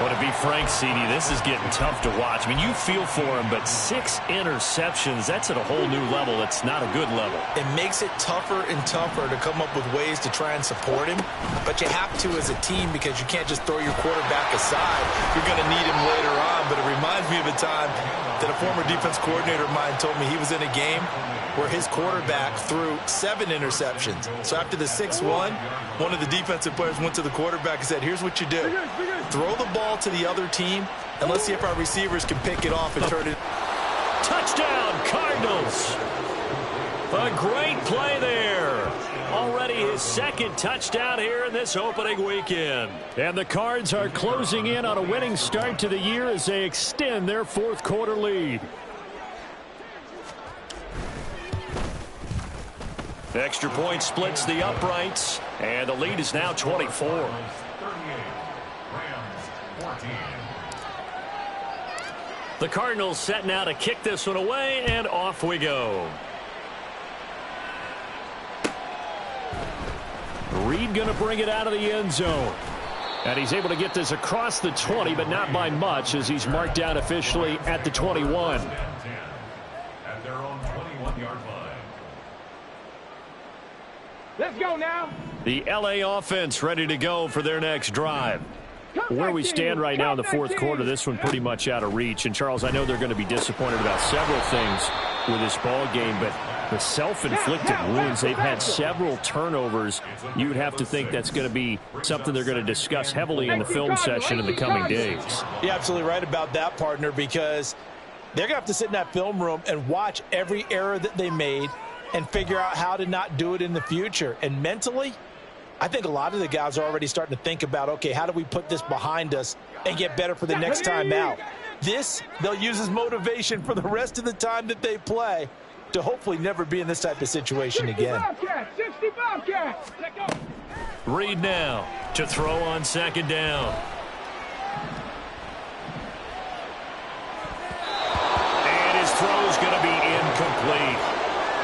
Well, to be frank, CD, this is getting tough to watch. I mean, you feel for him, but 6 interceptions, that's at a whole new level. It's not a good level. It makes it tougher and tougher to come up with ways to try and support him. But you have to as a team because you can't just throw your quarterback aside. You're going to need him later on. But it reminds me of a time that a former defense coordinator of mine told me he was in a game where his quarterback threw 7 interceptions. So after the 6-1, one of the defensive players went to the quarterback and said, here's what you do. Throw the ball to the other team, and let's see if our receivers can pick it off and turn it. Touchdown, Cardinals. A great play there. Already his 2nd touchdown here in this opening weekend. And the Cards are closing in on a winning start to the year as they extend their 4th quarter lead. Extra point splits the uprights, and the lead is now 24. 38. Rams 14. The Cardinals set now to kick this one away, and off we go. Reed going to bring it out of the end zone. And he's able to get this across the 20, but not by much as he's marked down officially at the 21. At their own 21-yard line. Let's go now. The LA offense ready to go for their next drive. Where we stand right now in the 4th quarter, this one pretty much out of reach. And, Charles, I know they're going to be disappointed about several things with this ball game, but the self-inflicted wounds, they've had several turnovers. You would have to think that's going to be something they're going to discuss heavily in the film session in the coming days. You're absolutely right about that, partner, because they're going to have to sit in that film room and watch every error that they made and figure out how to not do it in the future. And mentally, I think a lot of the guys are already starting to think about, okay, how do we put this behind us and get better for the next time out? This, they'll use as motivation for the rest of the time that they play to hopefully never be in this type of situation again. 60 Bobcats. Reed now to throw on 2nd down. And his throw's going to be incomplete.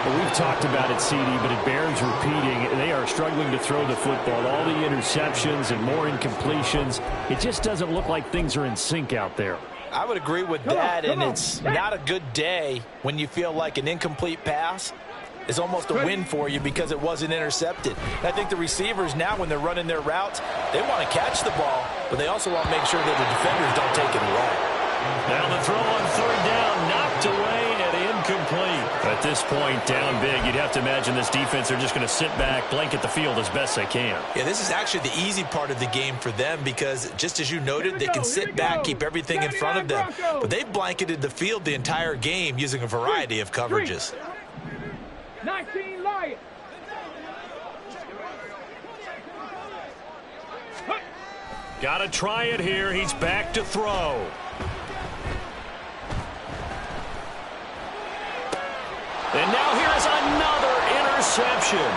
Well, we've talked about it, CD, but it bears repeating. They are struggling to throw the football. All the interceptions and more incompletions. It just doesn't look like things are in sync out there. I would agree with that, and it's not a good day when you feel like an incomplete pass is almost a win for you because it wasn't intercepted. And I think the receivers now, when they're running their routes, they want to catch the ball, but they also want to make sure that the defenders don't take it away. Now the throw on 3rd down, knocked away and incomplete. At this point, down big, you'd have to imagine this defense are just going to sit back, blanket the field as best they can. Yeah, this is actually the easy part of the game for them because, just as you noted, they can sit back, keep everything in front of them. But they've blanketed the field the entire game using a variety of coverages. 19 Lions. Got to try it here. He's back to throw. And now here's another interception.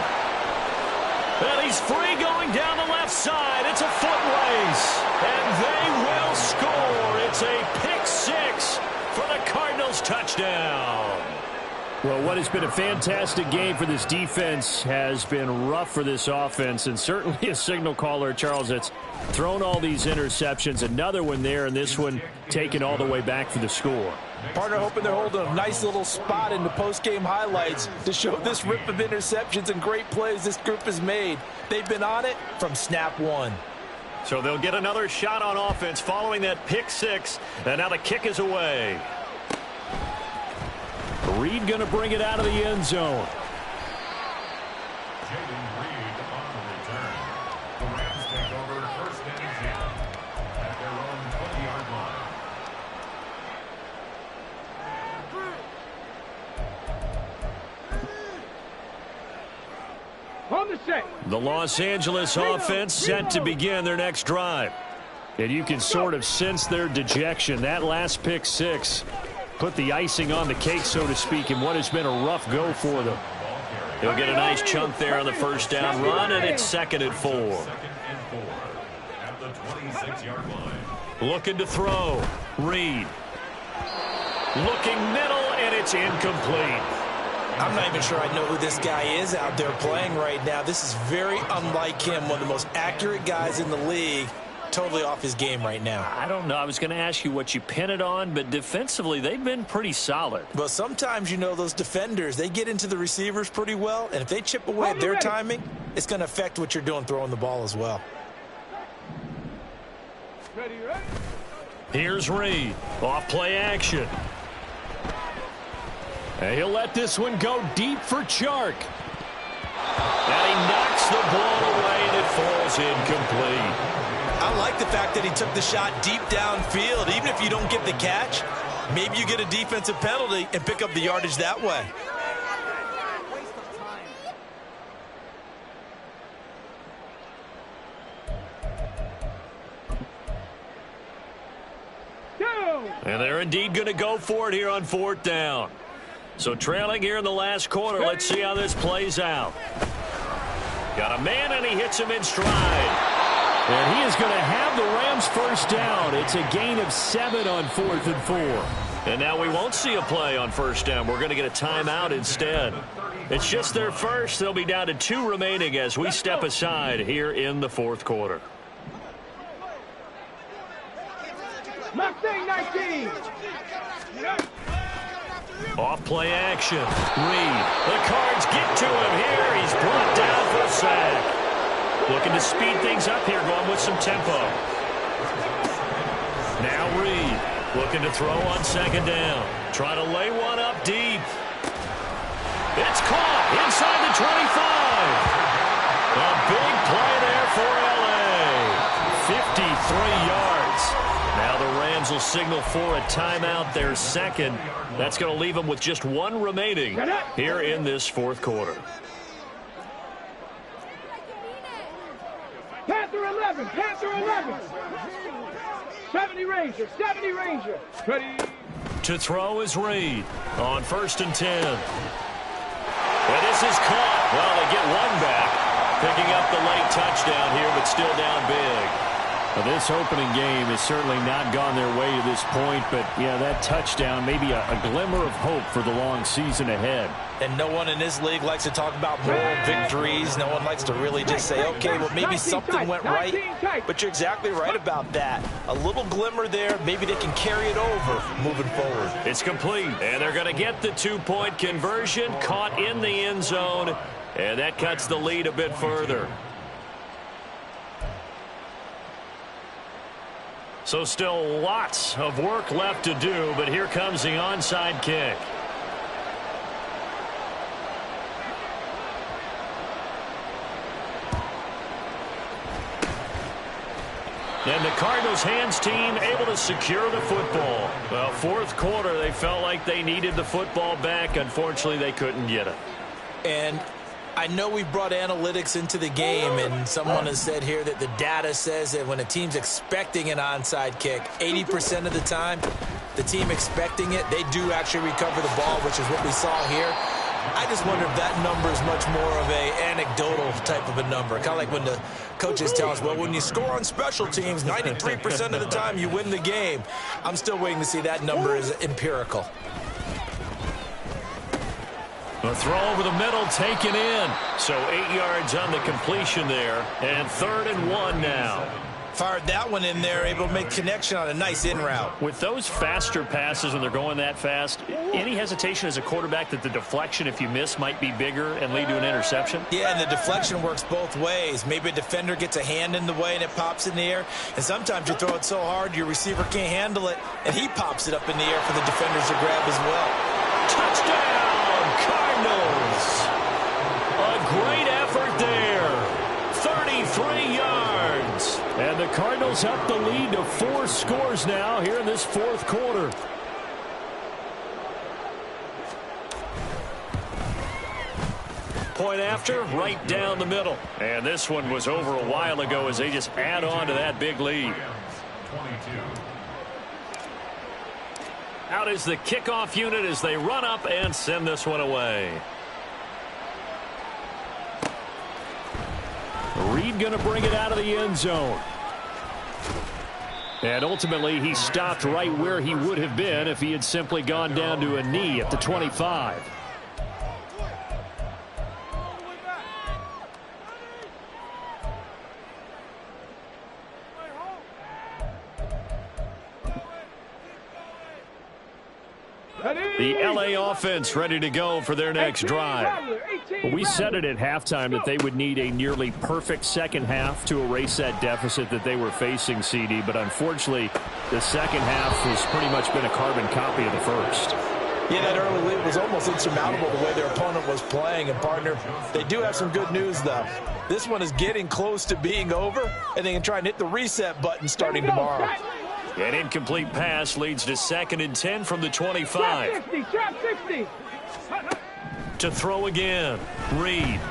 And he's free going down the left side. It's a foot race. And they will score. It's a pick 6 for the Cardinals touchdown. Well, what has been a fantastic game for this defense has been rough for this offense, and certainly a signal caller, Charles, that's thrown all these interceptions. Another one there, and this one taken all the way back for the score. Partner hoping they're holding a nice little spot in the post-game highlights to show this rip of interceptions and great plays this group has made. They've been on it from snap 1. So they'll get another shot on offense following that pick 6, and now the kick is away. Reed going to bring it out of the end zone. Jaden Reed on the return. The Rams take over 1st and 10 at their own 20-yard line. On the set. The Los Angeles offense set to begin their next drive. And you can sort of sense their dejection. That last pick 6 put the icing on the cake, so to speak, in what has been a rough go for them. He'll get a nice chunk there on the first down run, and it's 2nd and 4. At the 26-yard line. Looking to throw. Reed. Looking middle, and it's incomplete. I'm not even sure I know who this guy is out there playing right now. This is very unlike him, one of the most accurate guys in the league. Totally off his game right now. I don't know. I was going to ask you what you pin it on, but defensively, they've been pretty solid. Well, sometimes, you know, those defenders, they get into the receivers pretty well, and if they chip away at their timing, it's going to affect what you're doing throwing the ball as well. Ready. Here's Reed. Off play action. And he'll let this one go deep for Chark. And he knocks the ball away, and it falls incomplete. I like the fact that he took the shot deep downfield. Even if you don't get the catch, maybe you get a defensive penalty and pick up the yardage that way. And they're indeed going to go for it here on 4th down. So trailing here in the last quarter. Let's see how this plays out. Got a man, and he hits him in stride. And he is going to have the Rams first down. It's a gain of 7 on 4th and 4. And now we won't see a play on first down. We're going to get a timeout instead. It's just their first. They'll be down to 2 remaining as we step aside here in the 4th quarter. Mustang 19. Off play action. Reed. The Cards get to him here. He's brought down for a sack. Looking to speed things up here, going with some tempo. Now Reed looking to throw on 2nd down. Trying to lay one up deep. It's caught inside the 25. A big play there for L.A. 53 yards. Now the Rams will signal for a timeout, their second. That's going to leave them with just 1 remaining here in this 4th quarter. Panther 11. 70 Ranger. Ready. To throw is Reed on 1st and 10. And this is caught. Well, they get 1 back. Picking up the late touchdown here, but still down big. Well, this opening game has certainly not gone their way to this point, but, yeah, that touchdown, maybe a glimmer of hope for the long season ahead. And no one in this league likes to talk about moral victories. No one likes to really just say, okay, well, maybe something went right. But you're exactly right about that. A little glimmer there. Maybe they can carry it over moving forward. It's complete, and they're going to get the 2-point conversion, caught in the end zone, and that cuts the lead a bit further. So still lots of work left to do, but here comes the onside kick. And the Cardinals hands team able to secure the football. Well, 4th quarter, they felt like they needed the football back. Unfortunately, they couldn't get it. And I know we brought analytics into the game, and someone has said here that the data says that when a team's expecting an onside kick, 80% of the time, the team expecting it, they do actually recover the ball, which is what we saw here. I just wonder if that number is much more of a anecdotal type of a number. Kind of like when the coaches tell us, well, when you score on special teams, 93% of the time you win the game. I'm still waiting to see that number is empirical. A throw over the middle taken in. So 8 yards on the completion there. And 3rd and 1 now. Fired that one in there, able to make connection on a nice in route. With those faster passes when they're going that fast, any hesitation as a quarterback that the deflection, if you miss, might be bigger and lead to an interception? Yeah, and the deflection works both ways. Maybe a defender gets a hand in the way and it pops in the air. And sometimes you throw it so hard your receiver can't handle it, and he pops it up in the air for the defenders to grab as well. Touchdown, Cardinals! A great effort there. 33 yards. And the Cardinals up the lead to 4 scores now here in this 4th quarter. Point after, right down the middle. And this one was over a while ago as they just add on to that big lead. Out is the kickoff unit as they run up and send this one away. Reed going to bring it out of the end zone. And ultimately, he stopped right where he would have been if he had simply gone down to a knee at the 25. The LA offense ready to go for their next drive. We said it at halftime that they would need a nearly perfect second half to erase that deficit that they were facing, CD, but unfortunately the second half has pretty much been a carbon copy of the first. Yeah, that early lead was almost insurmountable the way their opponent was playing. And, partner, they do have some good news, though. This one is getting close to being over, and they can try and hit the reset button starting tomorrow. An incomplete pass leads to 2nd and 10 from the 25. Trap 60. To throw again. Reed.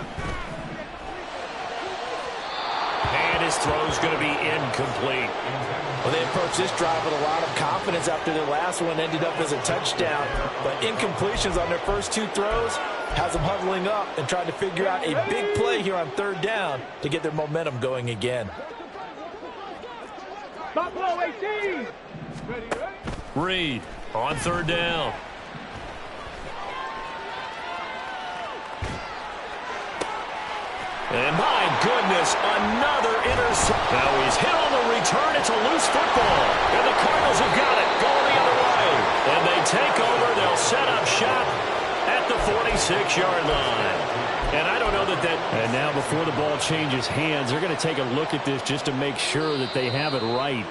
And his throw's going to be incomplete. Well, they approached this drive with a lot of confidence after their last one ended up as a touchdown. But incompletions on their first 2 throws has them huddling up and trying to figure out a big play here on 3rd down to get their momentum going again. Buffalo 18. Reed on 3rd down. And my goodness, another interception. Now he's hit on the return. It's a loose football. And the Cardinals have got it going the other way. And they take over. They'll set up shop at the 46-yard line. And I don't know that. And now before the ball changes hands, they're going to take a look at this just to make sure that they have it right.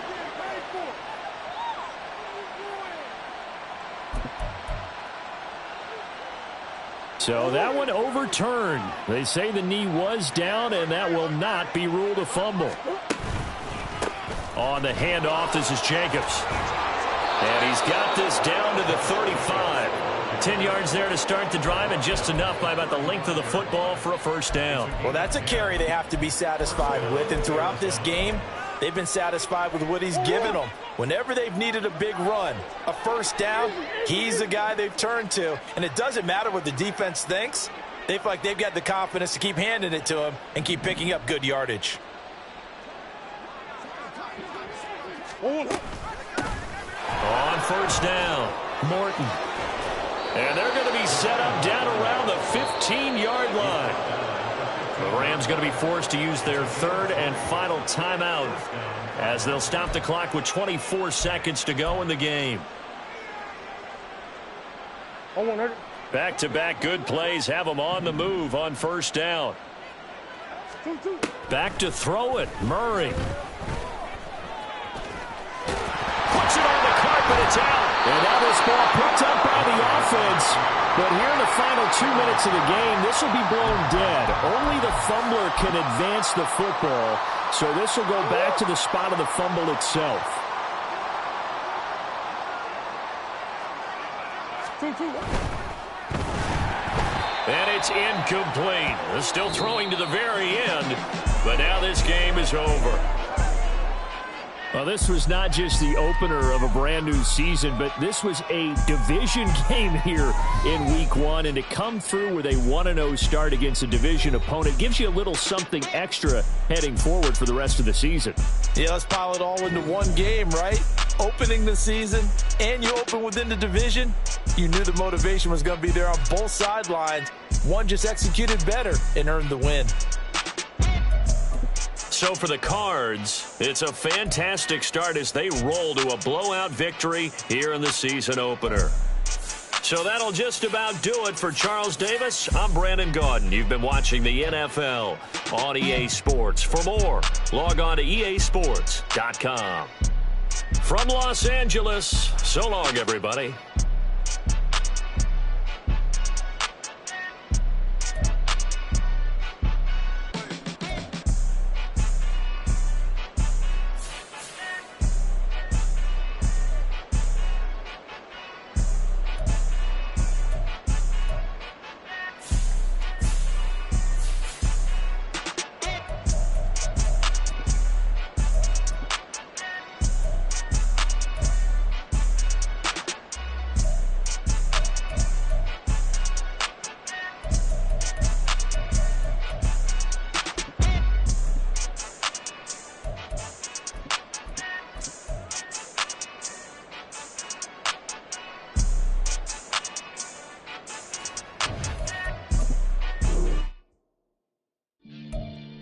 So that one overturned. They say the knee was down, and that will not be ruled a fumble. On the handoff, this is Jacobs. And he's got this down to the 35. 10 yards there to start the drive, and just enough by about the length of the football for a first down. Well, that's a carry they have to be satisfied with, and throughout this game, they've been satisfied with what he's given them. Whenever they've needed a big run, a first down, he's the guy they've turned to. And it doesn't matter what the defense thinks. They feel like they've got the confidence to keep handing it to him and keep picking up good yardage. On first down, Morton. And they're going to be set up down around the 15-yard line. The Rams going to be forced to use their 3rd and final timeout as they'll stop the clock with 24 seconds to go in the game. Back-to-back good plays have them on the move on first down. Back to throw it, Murray. Puts it on the carpet, it's out. And now this ball picked up by the offense. But here in the final 2 minutes of the game, this will be blown dead. Only the fumbler can advance the football. So this will go back to the spot of the fumble itself. And it's incomplete. They're still throwing to the very end. But now this game is over. Well, this was not just the opener of a brand new season, but this was a division game here in week 1. And to come through with a 1-0 start against a division opponent gives you a little something extra heading forward for the rest of the season. Yeah, let's pile it all into one game, right? Opening the season, and you open within the division. You knew the motivation was going to be there on both sidelines. One just executed better and earned the win. So for the Cards, it's a fantastic start as they roll to a blowout victory here in the season opener. So that'll just about do it for Charles Davis. I'm Brandon Gaudin. You've been watching the NFL on EA Sports. For more, log on to easports.com. From Los Angeles, so long, everybody.